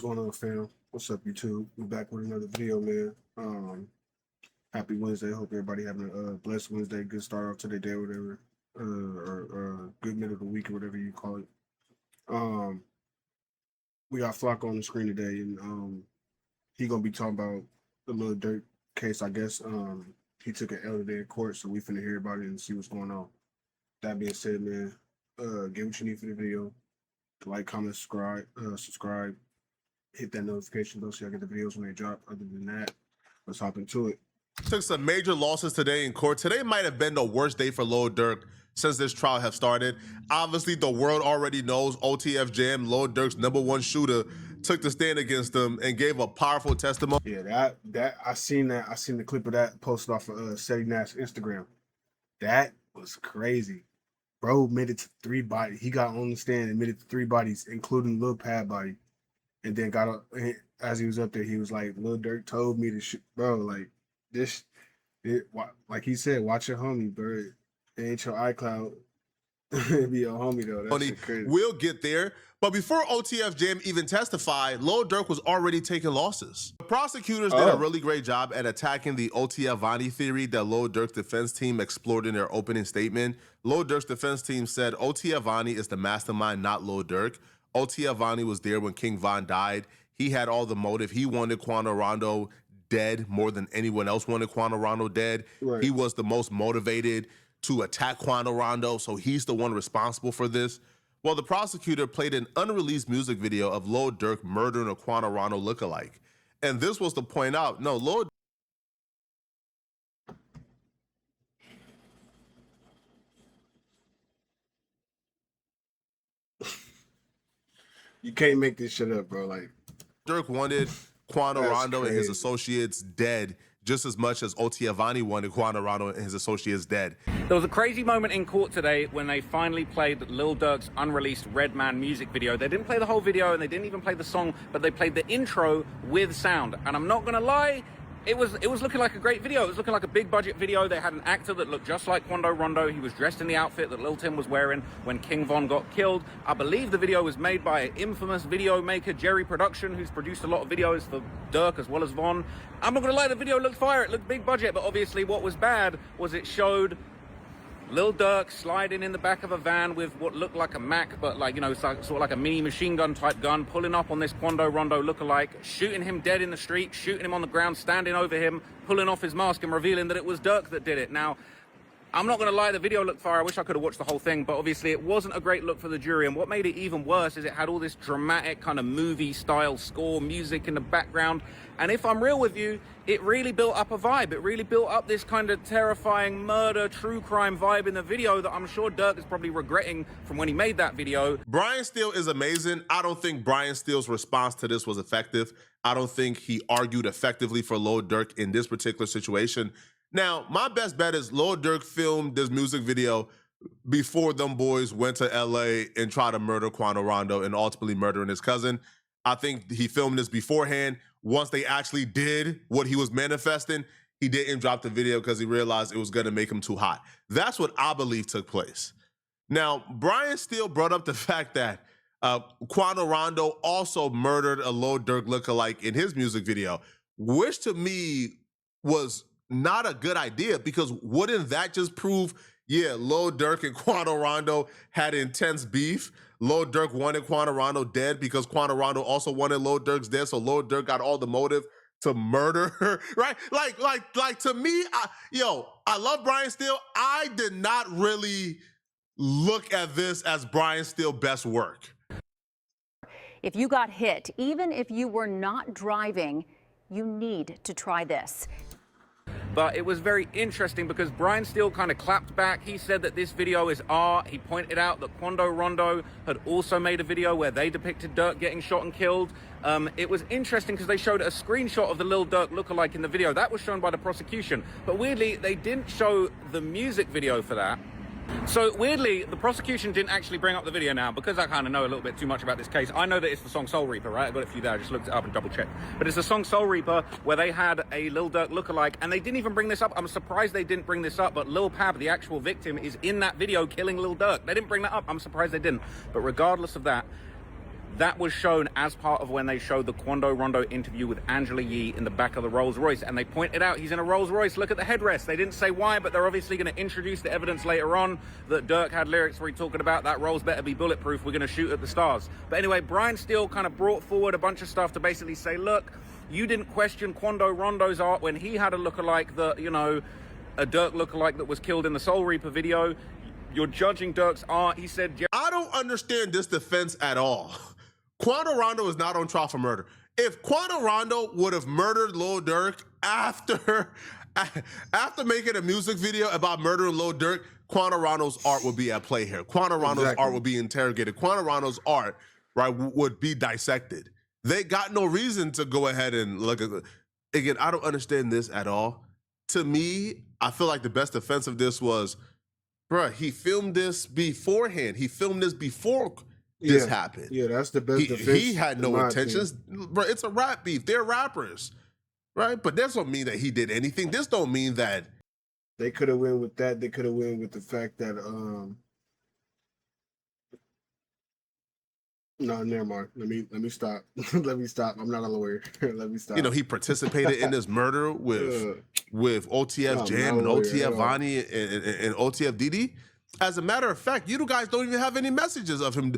going on, fam? What's up, YouTube? We're back with another video, man. Happy Wednesday. Hope everybody having a blessed Wednesday, good start off to their day, or whatever, or good middle of the week, or whatever you call it. We got Flock on the screen today, and he gonna be talking about the little Durk case. I guess he took an L today in court, so we finna hear about it and see what's going on. That being said, man, get what you need for the video. Like, comment, subscribe, hit that notification bell so y'all get the videos when they drop. Other than that, let's hop into it. Took some major losses today in court. Today might have been the worst day for Lil Durk since this trial have started. Obviously, the world already knows OTF Jam, Lil Durk's #1 shooter, took the stand against him and gave a powerful testimony. Yeah, that I seen that. I seen the clip of that posted off of Seti Nash's Instagram. That was crazy. Bro admitted to 3 bodies. He got on the stand and admitted to 3 bodies, including Lil Pad body. And then got up, as he was up there, he was like, Lil Durk told me to shoot. Bro, like, like he said, watch your homie, bro. It ain't your iCloud. It be your homie, though. That's crazy. We'll get there. But before OTF Jam even testified, Lil Durk was already taking losses. The prosecutors did a really great job at attacking the OTF Vonnie theory that Lil Durk's defense team explored in their opening statement. Lil Durk's defense team said OTF Vonnie is the mastermind, not Lil Durk. OTF Vonnie was there when King Von died. He had all the motive. He wanted Quando Rondo dead more than anyone else wanted Quando Rondo dead. Right. He was the most motivated to attack Quando Rondo, so he's the one responsible for this. Well, the prosecutor played an unreleased music video of Lil Durk murdering a Quando Rondo lookalike. And this was to point out, no, Lil You can't make this shit up, bro. Like, Durk wanted Quando Rondo and his associates dead just as much as OTF Vonnie wanted Quando Rondo and his associates dead. There was a crazy moment in court today when they finally played Lil Durk's unreleased Redman music video. They didn't play the whole video and they didn't even play the song, but they played the intro with sound. And I'm not gonna lie, it was looking like a great video. It was looking like a big budget video. They had an actor that looked just like Quando Rondo. He was dressed in the outfit that Lil Tim was wearing when King Von got killed. I believe the video was made by infamous video maker Jerry Production, who's produced a lot of videos for Durk as well as Von. I'm not gonna lie, the video looked fire. It looked big budget, but obviously what was bad was it showed Lil Durk sliding in the back of a van with what looked like a Mac, but like, you know, sort of like a mini machine gun type gun, pulling up on this Quando Rondo lookalike, shooting him dead in the street, shooting him on the ground, standing over him, pulling off his mask and revealing that it was Durk that did it. Now, I'm not going to lie, the video looked fire. I wish I could have watched the whole thing, but obviously it wasn't a great look for the jury. And what made it even worse is it had all this dramatic kind of movie-style score music in the background. And if I'm real with you, it really built up a vibe. It really built up this kind of terrifying murder, true crime vibe in the video that I'm sure Durk is probably regretting from when he made that video. Brian Steele is amazing. I don't think Brian Steele's response to this was effective. I don't think he argued effectively for Lil Durk in this particular situation. Now, my best bet is Lil Durk filmed this music video before them boys went to LA and tried to murder Quando Rondo and ultimately murdering his cousin. I think he filmed this beforehand. Once they actually did what he was manifesting, he didn't drop the video because he realized it was going to make him too hot. That's what I believe took place. Now, Brian Steele brought up the fact that Quando Rondo also murdered a Lil Durk lookalike in his music video, which to me was not a good idea, because wouldn't that just prove, yeah, Lil Durk and Quando Rondo had intense beef? Lil Durk wanted Quando Rondo dead because Quando Rondo also wanted Lil Durk's dead, so Lil Durk got all the motive to murder her, right? Like to me, I love Brian Steele. I did not really look at this as Brian Steele's best work. If you got hit, even if you were not driving, you need to try this. But it was very interesting because Brian Steele kind of clapped back. He said that this video is art. He pointed out that Quando Rondo had also made a video where they depicted Durk getting shot and killed. It was interesting because they showed a screenshot of the Lil Durk lookalike in the video. That was shown by the prosecution. But weirdly, they didn't show the music video for that. So weirdly, the prosecution didn't actually bring up the video now because I kind of know a little bit too much about this case. I know that it's the song Soul Reaper, right? I got it for you there. I just looked it up and double checked. But it's the song Soul Reaper where they had a Lil Durk lookalike, and they didn't even bring this up. I'm surprised they didn't bring this up, but Lil Pab, the actual victim, is in that video killing Lil Durk. They didn't bring that up. I'm surprised they didn't. But regardless of that, that was shown as part of when they showed the Quando Rondo interview with Angela Yee in the back of the Rolls Royce. And they pointed out he's in a Rolls Royce. Look at the headrest. They didn't say why, but they're obviously going to introduce the evidence later on that Durk had lyrics where he talking about that Rolls better be bulletproof. We're going to shoot at the stars. But anyway, Brian Steele kind of brought forward a bunch of stuff to basically say, look, you didn't question Quando Rondo's art when he had a lookalike that, you know, a Durk lookalike that was killed in the Soul Reaper video. You're judging Durk's art. He said, I don't understand this defense at all. Quando Rondo is not on trial for murder. If Quando Rondo would have murdered Lil Durk after making a music video about murdering Lil Durk, Quando Rondo's art would be at play here. Quando Rondo's art would be interrogated. Quando Rondo's art, right, would be dissected. They got no reason to go ahead and look at it. Again, I don't understand this at all. To me, I feel like the best defense of this was, bruh, he filmed this beforehand. He filmed this before this happened. Yeah, that's the best defense. He had no intentions. Bro, it's a rap beef. They're rappers, right? But that don't mean that he did anything. This don't mean that. They could have went with that. They could have went with the fact that, no, never mind. Let me stop. Let me stop. I'm not a lawyer. Let me stop. You know, he participated in this murder with OTF Jam and OTF Vonnie and OTF Didi. As a matter of fact, you guys don't even have any messages of him.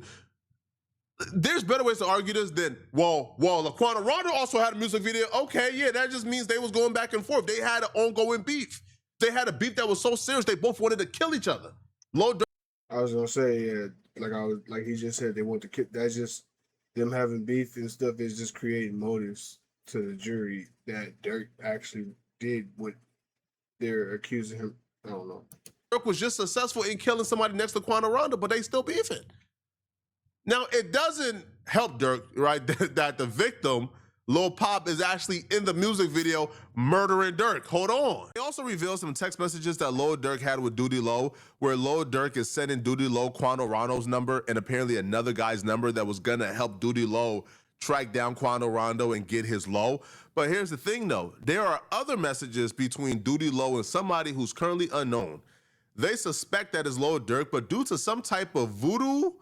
There's better ways to argue this than, well, Laquan Rondo also had a music video. Okay, yeah, that just means they was going back and forth. They had an ongoing beef. They had a beef that was so serious they both wanted to kill each other. I was gonna say, yeah, like he just said, they want to kill. That's just them having beef and stuff is just creating motives to the jury that Durk actually did what they're accusing him. I don't know. Durk was just successful in killing somebody next to Quando Rondo, but they still beefing. Now, it doesn't help Durk, right, that the victim, Lil Pop, is actually in the music video murdering Durk. Hold on. They also revealed some text messages that Lil Durk had with Duty Low, where Lil Durk is sending Duty Low Quando Rondo's number and apparently another guy's number that was going to help Duty Low track down Quando Rondo and get his low. But here's the thing, though. There are other messages between Duty Low and somebody who's currently unknown. They suspect that is Lil Durk, but due to some type of voodoo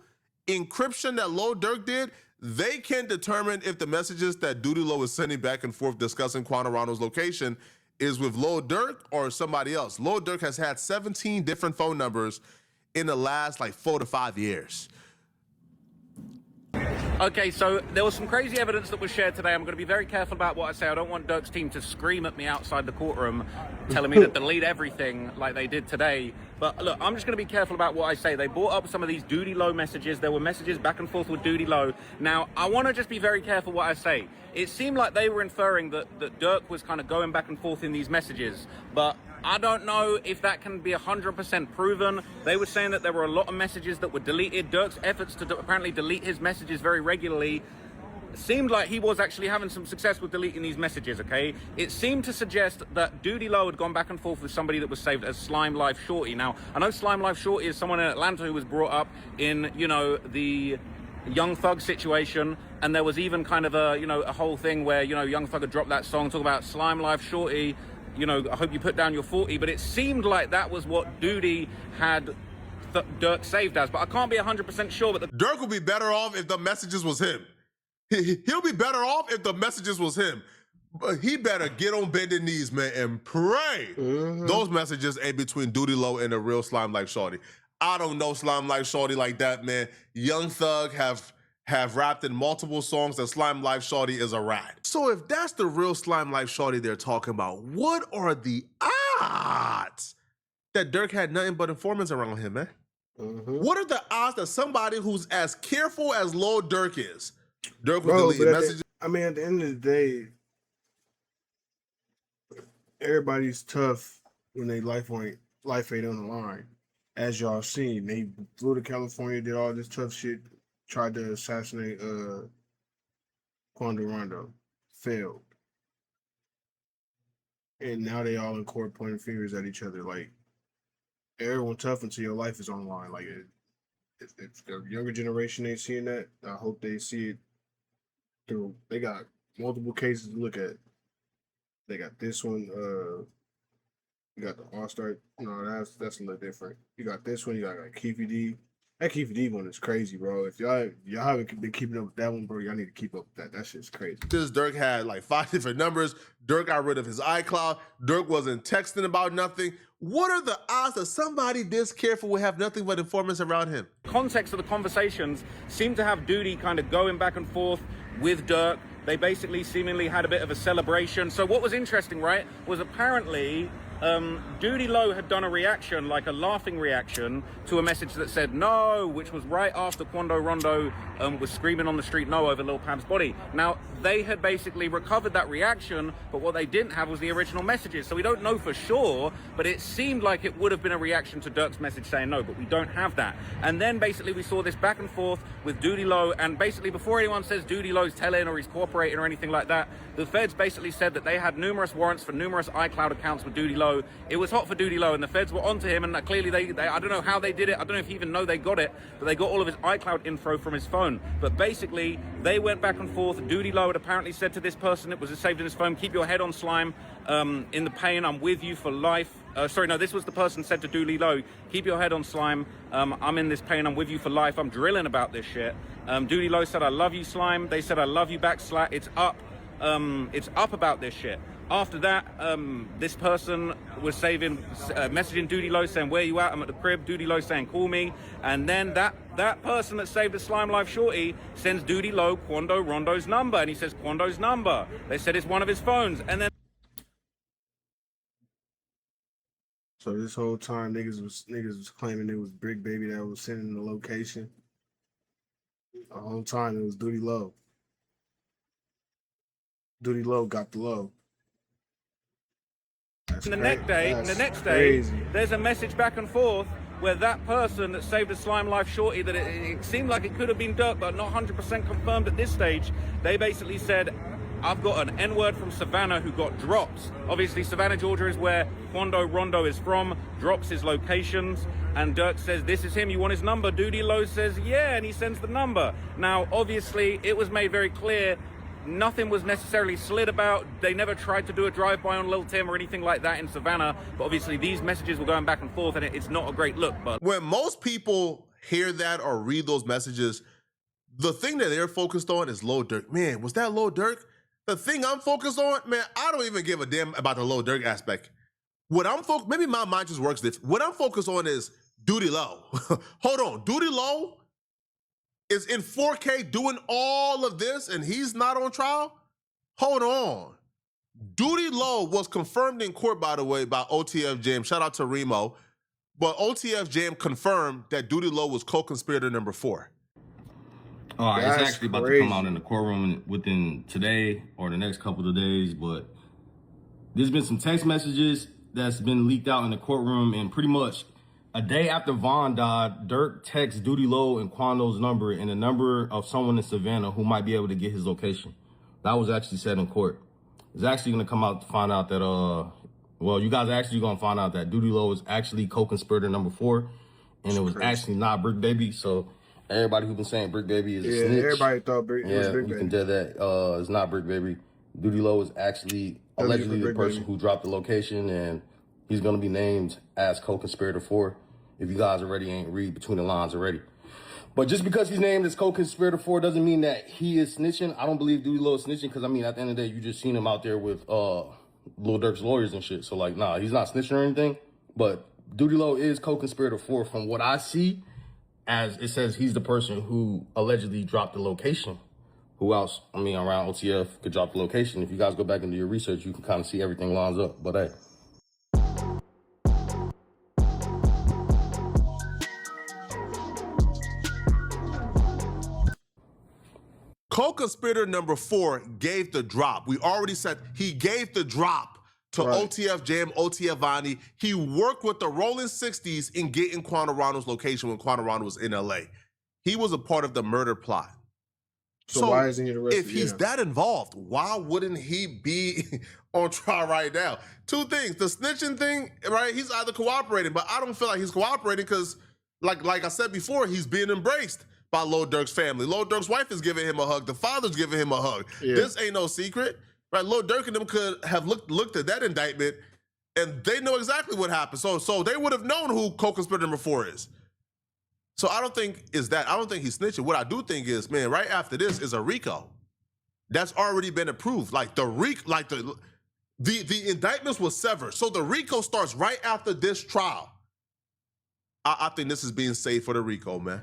encryption that Lil Durk did, they can determine if the messages that Duty Low is sending back and forth discussing Quando Rondo's location is with Lil Durk or somebody else. Lil Durk has had 17 different phone numbers in the last 4 to 5 years. Okay, so there was some crazy evidence that was shared today. I'm going to be very careful about what I say. I don't want Durk's team to scream at me outside the courtroom telling me to delete everything like they did today. But look, I'm just going to be careful about what I say. They brought up some of these Duty Low messages. There were messages back and forth with Duty Low. Now, I want to just be very careful what I say. It seemed like they were inferring that Durk was kind of going back and forth in these messages. But I don't know if that can be 100% proven. They were saying that there were a lot of messages that were deleted. Durk's efforts to apparently delete his messages very regularly seemed like he was actually having some success with deleting these messages, okay? It seemed to suggest that Duty Low had gone back and forth with somebody that was saved as Slime Life Shorty. Now, I know Slime Life Shorty is someone in Atlanta who was brought up in, the Young Thug situation, and there was even kind of a whole thing where, Young Thug had dropped that song, talk about Slime Life Shorty, I hope you put down your 40, but it seemed like that was what Duty had Durk saved as, but I can't be 100% sure. But Durk would be better off if the messages was him. He'll be better off if the messages was him. But he better get on bending knees, man, and pray those messages ain't between Duty Low and the real Slime Life Shorty. I don't know Slime Life Shorty like that, man. Young Thug have rapped in multiple songs that Slime Life Shorty is a rat. So if that's the real Slime Life Shorty they're talking about, what are the odds that Durk had nothing but informants around him, man? What are the odds that somebody who's as careful as Lil Durk is, Durk would delete messages? At the end of the day, everybody's tough when they life ain't on the line. As y'all seen, they flew to California, did all this tough shit, tried to assassinate Quando Rondo, failed. And now they all in court pointing fingers at each other. Like, everyone tough until your life is on the line. Like, if the younger generation ain't seeing that, I hope they see it through. They got multiple cases to look at. They got this one, you got the All-Star. No, that's a little different. You got this one, you got Keefy D. That Keith D one is crazy, bro. If y'all haven't been keeping up with that one, bro, y'all need to keep up with that. That shit's crazy. This Durk had like 5 different numbers. Durk got rid of his iCloud. Durk wasn't texting about nothing. What are the odds that somebody this careful would have nothing but informants around him? Context of the conversations seemed to have Duty kind of going back and forth with Durk. They basically seemingly had a bit of a celebration. So what was interesting, right, was apparently Duty Low had done a reaction, like a laughing reaction, to a message that said no, which was right after Quando Rondo was screaming on the street no over Lil Pab's body. Now, they had basically recovered that reaction, but what they didn't have was the original messages. So we don't know for sure, but it seemed like it would have been a reaction to Durk's message saying no, but we don't have that. And then basically we saw this back and forth with Duty Low, and basically before anyone says Duty Low's telling or he's cooperating or anything like that, the feds basically said that they had numerous warrants for numerous iCloud accounts with Duty Low. It was hot for Duty Low, and the feds were onto him, and clearly they I don't know how they did it. I don't know if he even know they got it, but they got all of his iCloud info from his phone. But basically, they went back and forth. Duty Low had apparently said to this person, it was saved in his phone, keep your head on slime. In the pain, I'm with you for life. Sorry, no, this was the person said to Duty Low, keep your head on slime. I'm in this pain, I'm with you for life. I'm drilling about this shit. Duty Low said, I love you, slime. They said, I love you back, slat. It's up about this shit. After that, this person was messaging Duty Low saying, where you at? I'm at the crib. Duty Low saying, call me. And then that person that saved the Slime Life Shorty sends Duty Low Quando Rondo's number. And he says, Quando's number. They said it's one of his phones. And then So this whole time, niggas was claiming it was Brick Baby that was sending the location. The whole time it was Duty Low. Duty Low got the low. the next day, there's a message back and forth where that person that saved the Slime Life Shorty, that it seemed like it could have been Durk, but not 100% confirmed at this stage. They basically said, I've got an N-word from Savannah who got drops. Obviously, Savannah, Georgia is where Quando Rondo is from, drops his locations, and Durk says, this is him, you want his number? Duty Low says, yeah, and he sends the number. Now, obviously, it was made very clear nothing was necessarily slid about. They never tried to do a drive-by on Lil Tim or anything like that in Savannah, but obviously these messages were going back and forth, and it's not a great look. But when most people hear that or read those messages, the thing that they're focused on is Lil Durk. Man, was that Lil Durk? The thing I'm focused on, man, I don't even give a damn about the Lil Durk aspect. What I'm maybe my mind just works different. What I'm focused on is Duty Low. Hold on, Duty Low is in 4K doing all of this and he's not on trial? Hold on. Duty Low was confirmed in court, by the way, by OTF Jam. Shout out to Remo. But OTF Jam confirmed that Duty Low was co-conspirator number 4. It's actually about to come out in the courtroom within today or the next couple of days, but there's been some text messages that's been leaked out in the courtroom, and pretty much a day after Vaughn died, Durk texts Duty Low and Quando's number and the number of someone in Savannah who might be able to get his location. That was actually said in court. It's actually going to come out to find out that, well, you guys are actually going to find out that Duty Low is actually co-conspirator number 4, and it was actually not Brick Baby. So everybody who's been saying Brick Baby is a snitch. Everybody thought Brick was Brick Baby. You can tell that it's not Brick Baby. Duty Low is actually allegedly the person who dropped the location, and he's going to be named as co-conspirator 4. If you guys already ain't read between the lines already. But just because he's named as co-conspirator 4 doesn't mean that he is snitching. I don't believe Duty Low is snitching because, I mean, at the end of the day, you just seen him out there with Lil Durk's lawyers and shit. So, like, nah, he's not snitching or anything. But Duty Low is co-conspirator 4 from what I see, as it says he's the person who allegedly dropped the location. Who else, I mean, around OTF could drop the location? If you guys go back into your research, you can kind of see everything lines up. But, hey. Co-conspirator number 4 gave the drop. We already said he gave the drop to OTF Jam, OTF Vani. He worked with the Rolling 60s in getting Quando Rondo's location when Quando Rondo was in LA. He was a part of the murder plot. So why isn't he arrested? If he's that involved, why wouldn't he be on trial right now? 2 things. The snitching thing, right? He's either cooperating, but I don't feel like he's cooperating because, like I said before, he's being embraced by Lil Durk's family. Lil Durk's wife is giving him a hug. The father's giving him a hug. Yeah. This ain't no secret, right? Lil Durk and them could have looked at that indictment, and they know exactly what happened. So they would have known who co-conspirator number 4 is. So I don't think he's snitching. What I do think is, man, right after this is a RICO. That's already been approved. Like the indictments was severed. So the RICO starts right after this trial. I think this is being saved for the RICO, man.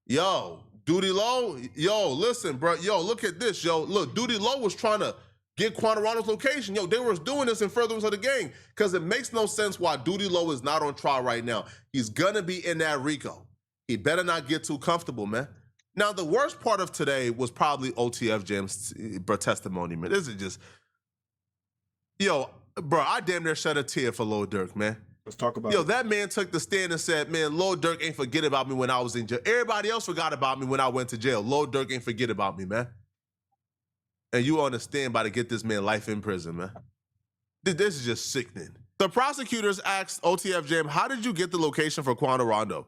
Yo, Duty Low, yo, listen, bro. Yo, look at this, yo. Look, Duty Low was trying to get Quantarando's location. Yo, they were doing this in furtherance of the gang because it makes no sense why Duty Low is not on trial right now. He's gonna be in that RICO. He better not get too comfortable, man. Now, the worst part of today was probably OTF Jam's testimony, man. This is just, yo, bro, I damn near shed a tear for Lil Durk, man. Let's talk about Yo, it. that man took the stand and said, man, Lil Durk ain't forget about me when I was in jail. Everybody else forgot about me when I went to jail. Lil Durk ain't forget about me, man. And you understand by to get this man life in prison, man. This is just sickening. The prosecutors asked OTF Jam, how did you get the location for Quantarando?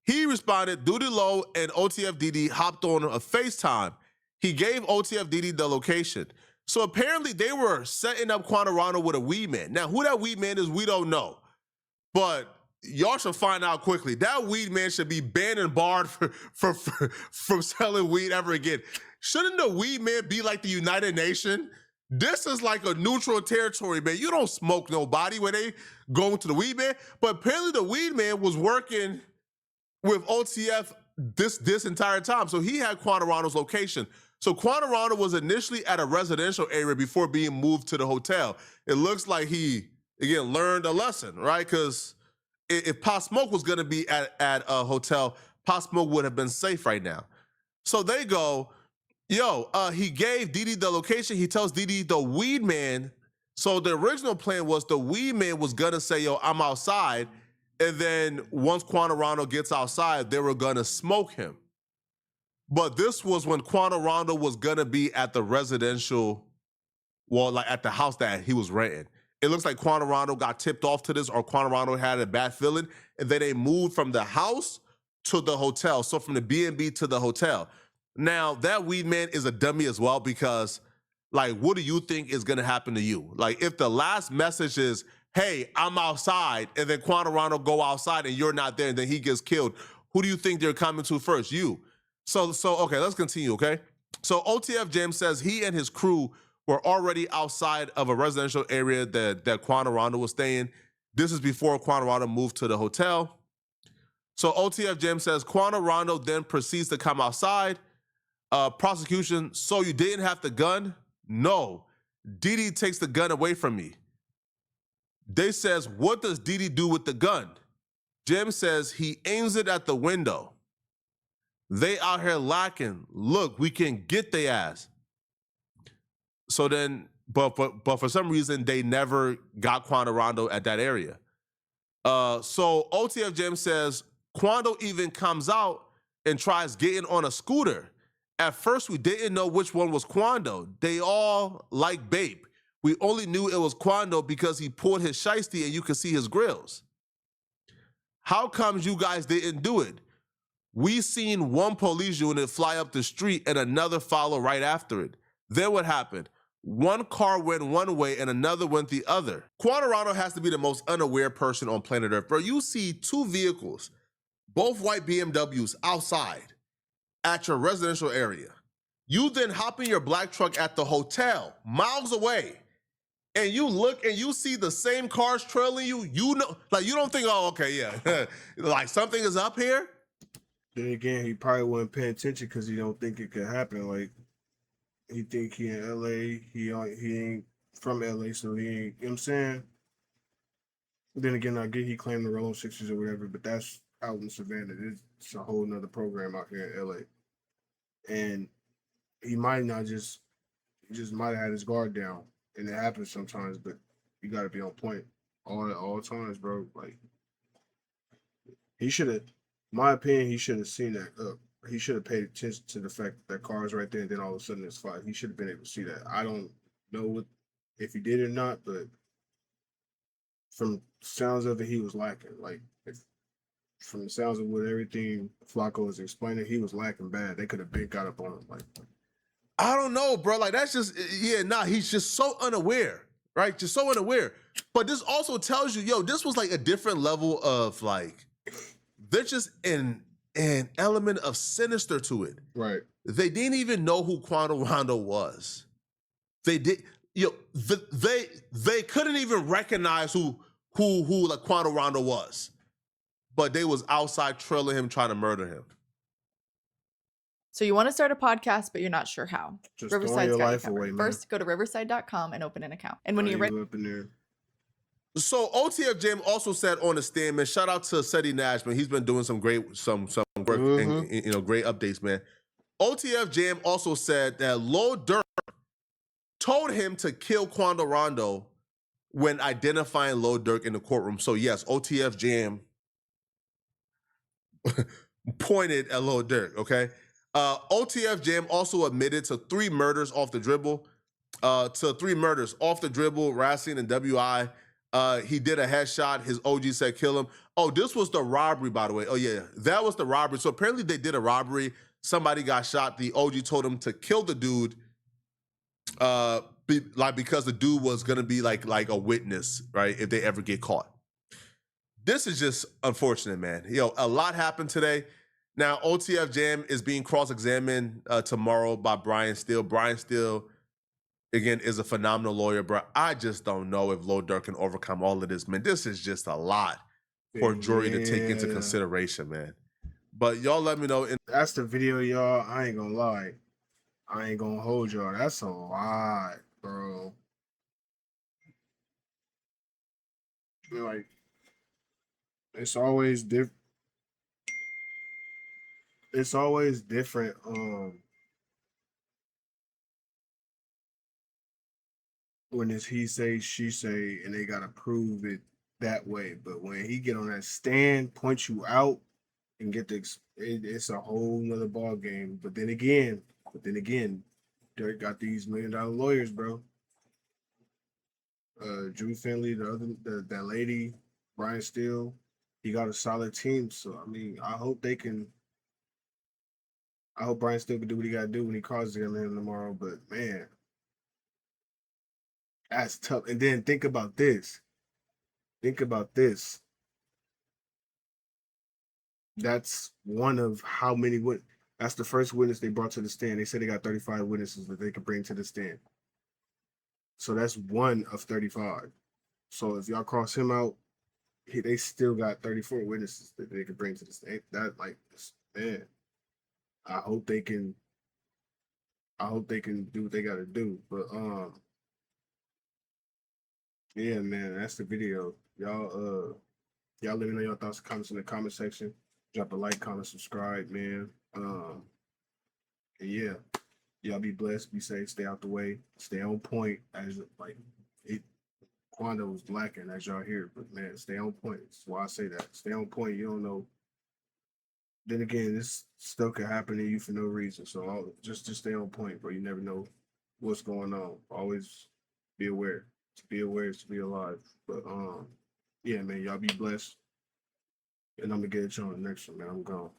He responded, Duty Low and OTF DD hopped on a FaceTime. He gave OTF DD the location. So apparently they were setting up Quantarando with a weed man. Now, who that weed man is, we don't know. But y'all should find out quickly. That weed man should be banned and barred from selling weed ever again. Shouldn't the weed man be like the United Nations? This is like a neutral territory, man. You don't smoke nobody when they go into the weed man. But apparently the weed man was working with OTF this entire time. So he had Quantarando's location. So Quantarando was initially at a residential area before being moved to the hotel. It looks like he, again, learned a lesson, right? Because if Pop Smoke was gonna be at a hotel, Pop Smoke would have been safe right now. So they go, yo, he gave Didi the location. He tells Didi the weed man. So the original plan was the weed man was gonna say, yo, I'm outside. And then once Quantarando gets outside, they were gonna smoke him. But this was when Quantarando was gonna be at the residential, well, like at the house that he was renting. It looks like Quantarando got tipped off to this, or Quantarando had a bad feeling, and then they moved from the house to the hotel. So from the B&B to the hotel. Now, that weed man is a dummy as well, because, like, what do you think is gonna happen to you? Like, if the last message is, hey, I'm outside, and then Quantarando go outside and you're not there, and then he gets killed, who do you think they're coming to first? You. So okay, let's continue, okay? So OTF James says he and his crew were already outside of a residential area that Quantarando was staying. This is before Quantarando moved to the hotel. So OTF James says Quantarando then proceeds to come outside. Prosecution, so you didn't have the gun? No. Didi takes the gun away from me. They says, what does Didi do with the gun? Jim says he aims it at the window. They out here lacking. Look, we can get their ass. So then, but for some reason, they never got Quantarando at that area. So OTF Jim says, Quando even comes out and tries getting on a scooter. At first, we didn't know which one was Quando. They all like Babe. We only knew it was Quando because he pulled his shiesty and you could see his grills. How comes you guys didn't do it? We seen one police unit fly up the street and another follow right after it. Then what happened? One car went one way and another went the other. Quantarando has to be the most unaware person on planet Earth. Bro, you see two vehicles, both white BMWs outside at your residential area. You then hop in your black truck at the hotel, miles away, and you look and you see the same cars trailing you. You know, like, you don't think, oh, okay, yeah, like something is up here. Then again, he probably wasn't paying attention because he don't think it could happen. Like, he think he in LA, he ain't from LA, so he ain't, you know what I'm saying? Then again, I get he claimed the Rolling Sixties or whatever, but that's out in Savannah. It's a whole nother program out here in LA. And he might not he just might have had his guard down. And it happens sometimes, but you gotta be on point all times, bro. Like, he should have, my opinion, he should have seen that. He should have paid attention to the fact that car's right there, and then all of a sudden it's fight. He should have been able to see that. I don't know if he did or not, but from sounds of it, he was lacking. Like, from the sounds of what everything Flacco was explaining, he was lacking bad. They could have been got up on him. Like, I don't know, bro. Like, that's just, he's just so unaware, right? Just so unaware. But this also tells you, yo, this was like a different level of, like, they're just in an element of sinister to it. Right. They didn't even know who Quando Rondo was. They did, they couldn't even recognize who like Quando Rondo was, but they was outside trailing him, trying to murder him. So you want to start a podcast, but you're not sure how. Just Riverside's your got you life covered. away, man. First, go to riverside.com and open an account. And when you're ready, up in there. So OTF Jam also said on the stand, man, shout out to Seti Nash, man. He's been doing some work and great updates, man. OTF Jam also said that Lil Durk told him to kill Quando Rondo when identifying Lil Durk in the courtroom. So yes, OTF Jam pointed at Lil Durk, okay? OTF Jam also admitted to 3 murders off the dribble. Racine and WI. He did a headshot. His OG said kill him. Oh, this was the robbery, by the way. Oh, yeah, that was the robbery. So apparently they did a robbery. Somebody got shot. The OG told him to kill the dude because the dude was going to be like a witness, right, if they ever get caught. This is just unfortunate, man. A lot happened today. Now, OTF Jam is being cross-examined tomorrow by Brian Steele. Brian Steele, again, is a phenomenal lawyer, bro. I just don't know if Lil Durk can overcome all of this, man. This is just a lot for a jury to take into consideration, man. But y'all let me know. That's the video, y'all. I ain't gonna lie. I ain't gonna hold y'all. That's a lot, bro. Like, it's always different. It's always different. When it's he say, she say, and they gotta prove it that way. But when he get on that stand, point you out, and get it's a whole nother ball game. But then again, Durk got these $1 million lawyers, bro. Drew Finley, that lady, Brian Steele, he got a solid team. So I mean, I hope Brian Steele can do what he gotta do when he crosses him tomorrow. But man, that's tough. And then think about this. That's one of how many that's the first witness they brought to the stand. They said they got 35 witnesses that they could bring to the stand. So that's one of 35. So if y'all cross him out, they still got 34 witnesses that they could bring to the stand. That, like, man, I hope they can do what they gotta do. But yeah, man, that's the video. Y'all let me know your thoughts and comments in the comment section. Drop a like, comment, subscribe, man. And yeah, y'all be blessed, be safe, stay out the way, stay on point. As like Quando was lacking, as y'all hear, but man, stay on point. That's why I say that. Stay on point. You don't know. Then again, this stuff could happen to you for no reason. So just stay on point, bro. You never know what's going on. Always be aware. To be aware is to be alive. But yeah, man, y'all be blessed. And I'm gonna get you on the next one, man. I'm gone.